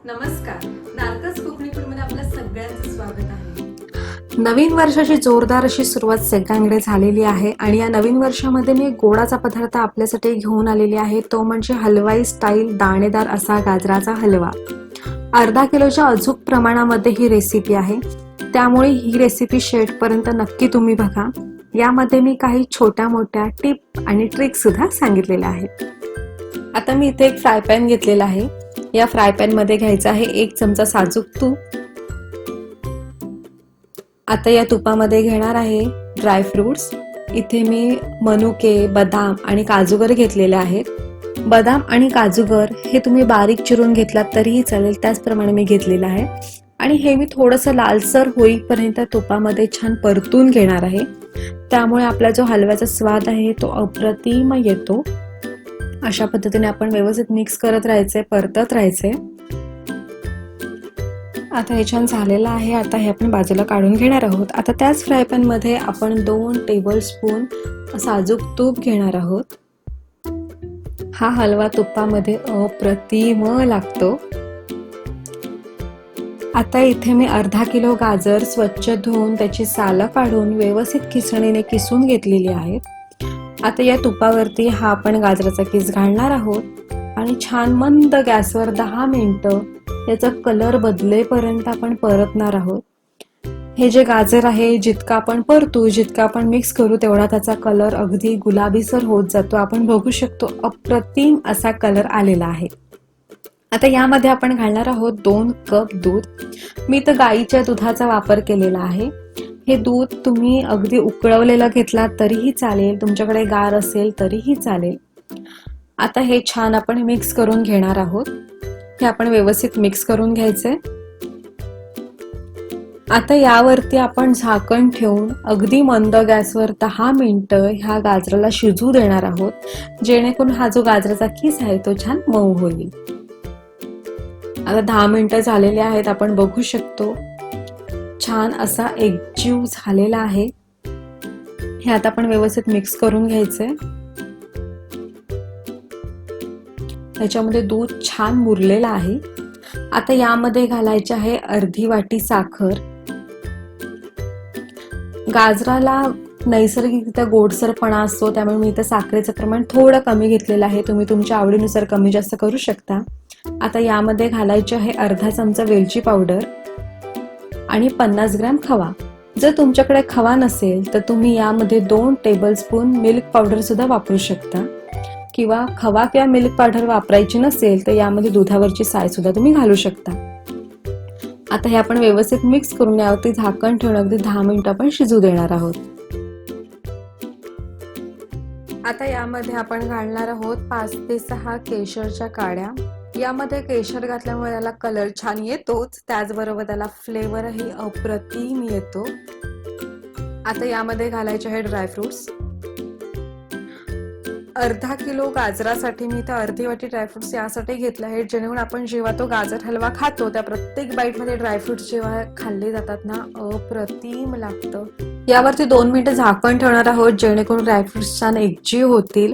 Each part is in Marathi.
नमस्कार, नारकस कोकणी फूडमध्ये आपल्या सगळ्यांचं स्वागत आहे। नवीन वर्षाची जोरदार अशी सुरुवात सगळ्यांकडे झालेली आहे आणि या नवीन वर्षामध्ये मी गोडाचा पदार्थ आपल्यासाठी घेऊन आलेली आहे, तो म्हणजे हलवाई स्टाईल दाणेदार असा गाजराचा हलवा। अर्धा किलोच्या अचूक प्रमाणामध्ये ही रेसिपी आहे, त्यामुळे ही रेसिपी शेवटपर्यंत नक्की तुम्ही बघा। यामध्ये मी काही छोट्या मोठ्या टिप आणि ट्रिक सुद्धा सांगितलेल्या आहेत। आता मी इथे एक फ्राय पॅन घेतलेला आहे। या फ्राय पॅन मध्ये घ्यायचा आहे 1 चमचा साजूक तूप। आता या तुपामध्ये घेणार आहे ड्रायफ्रुट्स। इथे मी मनुके, बदाम आणि काजूगर घेतलेले आहेत। बदाम आणि काजूगर हे तुम्ही बारीक चिरून घेतलात तरीही चालेल, त्याचप्रमाणे मी घेतलेलं आहे। आणि हे मी थोडंसं लालसर होईपर्यंत तुपामध्ये छान परतून घेणार आहे, त्यामुळे आपला जो हलव्याचा स्वाद आहे तो अप्रतिम येतो। अशा पद्धतीने आपण व्यवस्थित मिक्स करत राहायचे, परतत राहायचे। आता हे छान झालेलं आहे। आता हे आपण बाजूला काढून घेणार आहोत। आता त्याच फ्राय पॅन मध्ये आपण 2 टेबलस्पून साजूक तूप घेणार आहोत। हा हलवा तुपामध्ये अप्रतिम लागतो। आता इथे मी अर्धा किलो गाजर स्वच्छ धुवून त्याची सालं काढून व्यवस्थित खिसणीने किसून घेतलेली आहेत। आता या तुपावरती हा आपण गाजराचा किस घालणार आहोत आणि छान मंद गॅसवर 10 मिनिटं याचा कलर बदलेपर्यंत आपण परतणार आहोत। हे जे गाजर आहे जितका आपण परतू, जितका आपण मिक्स करू, तेवढा त्याचा कलर अगदी गुलाबीसर होत जातो। आपण बघू शकतो अप्रतिम असा कलर आलेला आहे। आता यामध्ये आपण घालणार आहोत 2 कप दूध। मी तर गाईच्या दुधाचा वापर केलेला आहे। हे दूध तुम्ही अगदी उकळवलेलं घेतलात तरीही चालेल, तुमच्याकडे गार असेल तरीही चालेल। आता हे छान आपण मिक्स करून घेणार आहोत। हे आपण व्यवस्थित मिक्स करून घ्यायचे। आता यावरती आपण झाकण ठेवून अगदी मंद गॅसवर 10 मिनिटं ह्या गाजराला शिजू देणार आहोत, जेणेकरून हा जो गाजराचा किस आहे तो छान मऊ होईल। आता 10 मिनिटं झालेले आहेत, आपण बघू शकतो छान असा एकजीव झालेला आहे। हे आता आपण व्यवस्थित मिक्स करून घ्यायचे। याच्यामध्ये दूध छान मुरलेलं आहे। आता यामध्ये घालायचे आहे अर्धी वाटी साखर। गाजराला नैसर्गिकरित्या गोडसरपणा असतो, त्यामुळे मी इथे साखरेचं प्रमाण थोडं कमी घेतलेलं आहे। तुम्ही तुमच्या आवडीनुसार कमी जास्त करू शकता। आता यामध्ये घालायचे आहे अर्धा चमचा वेलची पावडर आणि 50 ग्रॅम खवा। जर तुमच्याकडे खवा नसेल तर तुम्ही यामध्ये 2 टेबलस्पून मिल्क पावडर सुद्धा वापरू शकता, किंवा खवा किंवा मिल्क पावडर वापरायची नसेल तर यामध्ये दुधावरची साय सुद्धा तुम्ही घालू शकता। आता हे आपण व्यवस्थित मिक्स करून यावरती झाकण ठेवून अगदी 10 मिनिटं आपण शिजू देणार आहोत। आता यामध्ये आपण घालणार आहोत 5 ते 6 केशरच्या काड्या। यामध्ये केशर घातल्यामुळे याला कलर छान येतोच, त्याचबरोबर त्याला फ्लेवरही अप्रतिम येतो। आता यामध्ये घालायचे आहे ड्रायफ्रुट्स। अर्धा किलो गाजरासाठी मी इथे अर्धी वाटी ड्रायफ्रुट्स यासाठी घेतले आहेत, जेणेकरून आपण जेव्हा तो गाजर हलवा खातो त्या प्रत्येक बाईट मध्ये ड्रायफ्रुट्स जेव्हा खाल्ले जातात ना, अप्रतिम लागतं। यावरती 2 मिनिटं झाकण ठेवणार आहोत, जेणेकरून ड्रायफ्रुट्स छान एकजीव होतील।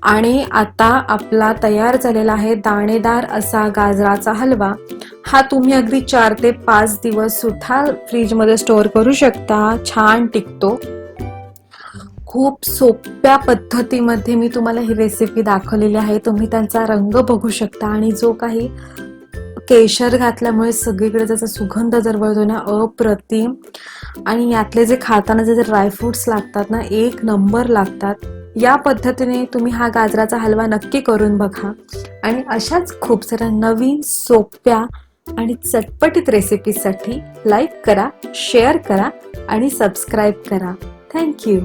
आणि आता आपला तयार झालेला आहे दाणेदार असा गाजराचा हलवा। हा तुम्ही अगदी 4 ते 5 दिवस सुद्धा फ्रीज मध्ये स्टोअर करू शकता, छान टिकतो। खूप सोप्या पद्धतीमध्ये मी तुम्हाला ही रेसिपी दाखवलेली आहे। तुम्ही त्यांचा रंग बघू शकता आणि जो काही केशर घातल्यामुळे सगळीकडे त्याचा सुगंध दरवळतो ना, अप्रतिम। आणि यातले जे खाताना जे ड्रायफ्रुट्स लागतात ना, 1 नंबर लागतात। या पद्धतीने तुम्ही हा गाजराचा हलवा नक्की करून बघा आणि अशाच खूप साऱ्या नवीन सोप्या आणि चटपटीत रेसिपीसाठी लाईक करा, शेअर करा आणि सबस्क्राईब करा। थँक्यू।